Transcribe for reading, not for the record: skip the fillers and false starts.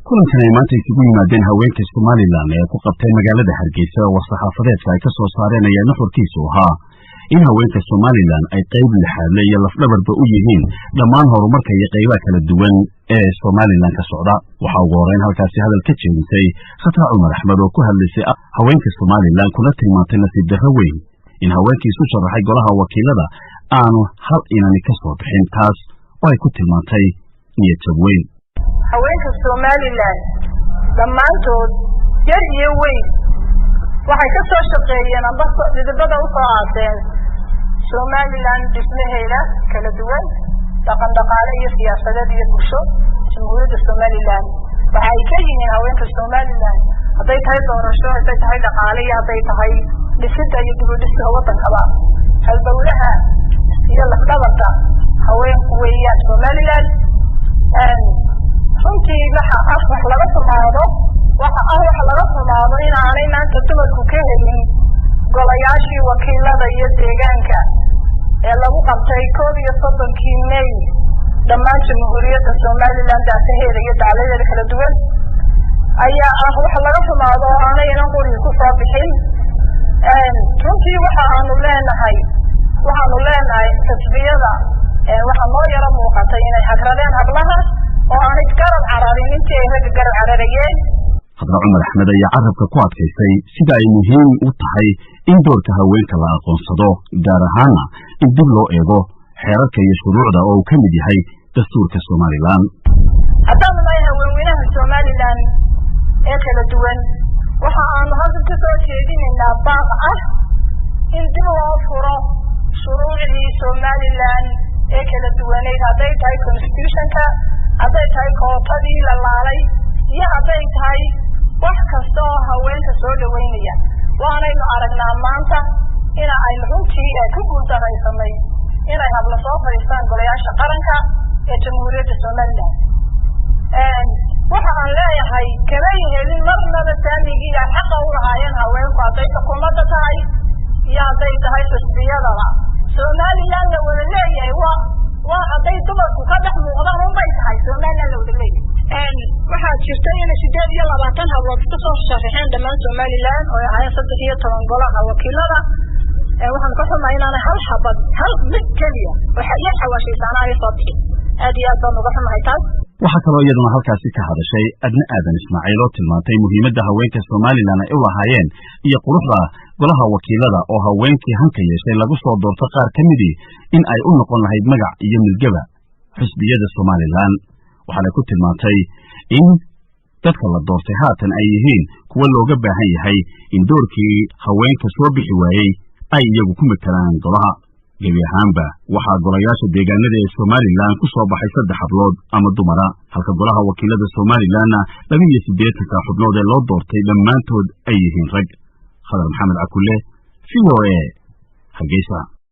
kulankan ay maanta isugu yimaadeen haweenka Somaliland ee ku qabtay magaalada Hargeysa oo saxaafadeedka ay ka soo saareen ayaa nuxurkiisu ahaa in haweenka Somaliland ay qayb lixaad leh iyo lafdhabarba u yihiin dhammaan horumarka iyo qaybaha kala duwan ee Somaliland ka socda. Waxa ugu horeyn halkaasi hadal ka jeedisay Khatra Cumar Axmed oo ku hadlaysay haweenka Somaliland kuna tilmaantay nasiib darro weyn in haweenkii isu sharaxay golaha wakiilada aanu hal inani ka soo bixin, taas oo ay ku tilmaantay niyad jab weyn. haweenka Somaliland dhammaantood yar iyo weyn waxay ka soo shaqeeyeen amba midabada u soo aaseen Somaliland dhismaheeda kala duwan dhaqan dhaqaale iyo siyaasadeed iyo bulsho jamhuuriyadda Somaliland waxay ka yihiin haweenka Somaliland hadday tahay doorasho, hadday tahay dhaqaale iyo hadday tahay dhisidda iyo dib u dhiska waddankaba halbowlaha iyo lafdhabarta haweenku weeyaan Somaliland. runtii wax laga xumaado inaanay maanta dumarku ka helin golayaashii wakiilada iyo deegaanka ee lagu qabtay 31 May dhammaan jamhuuriyadda Somaliland daafaheeda iyo dacaladeeda kala duwan ayaa wax laga xumaado oo aanay inan qori ku soo bixin. runtii waxaanu leenahay xisbiyada waxaa noo yara muuqatay inay hagradeen hablaha oo aanay garab cararin intii ay ragga garab cararayeen. Khatra Cumar Axmed ayaa carabka ku adkaysay sida ay muhiim u tahay in doorka haweenka la aqoonsado, gaar ahaana in dib loo eego xeerarka iyo shuruucda oo uu ka mid yahay dastuurka Somaliland. haddaanu nahay haweenweynaha Somaliland ee kala duwan waxa aanu halkan ka soo jeedinaynaa baaq ah in dib loo furo shuruucdii Somaliland ee kala duwaneyd, hadday tahay constitutionka, hadday tahay kootadii la laalay iyo hadday tahay wax kasta oo haweenka soo dhaweynaya. waanaynu aragnaa maanta in ay runtii ku guuldaraysanay inay habla soo fadhiistaan golayaasha qaranka ee jamhuuriyadda Somaliland. waxa aan leeyahay kama helin marnaba saamigii ay xaqa u lahaayeen haweenku, hadday xukuumadda tahay iyo hadday tahay xisbiyadaba. Somaliland la wada leeyahay waa hadday dumarku ka dhex muuqdaan unbay tahay Somaliland la wada leeyahay. waxaa jirta in 28 hablood ka soo sharaxeen dhammaan Somaliland oo ay 13 golaha wakiilada. waxaan ka xumaa inaan hal mid kaliya waxa ay xawaashaysan ay soo bixin. aad iyo aad baan uga xumahay taas. waxaa kaloo iyaduna halkaasi ka hadashay Adna Aadan Ismaaciil oo tilmaantay muhiimadda haweenka Somaliland ay u lahaayeen iyo quruxda golaha wakiilada oo haweenkii hanka yeeshay lagu soo doorto qaar ka midii in ay u noqon lahayd magac iyo milgaba xisbiyada Somaliland. waxaana ku tilmaantay in dadka la doortay haatan ay yihiin kuwa looga baahan yahay in doorkii haweenka soo bixi waayey ay iyagu ku matalaan golaha. gebi ahaanba waxaa golayaasha deegaanada ee Somaliland ku soo baxay 3 hablood ama dumara, halka golaha wakiilada Somalilandna 82 xubnood ee loo doortay dhammaantood ay yihiin rag. Khadar Maxamed Cakulle, VOA, Hargeysa.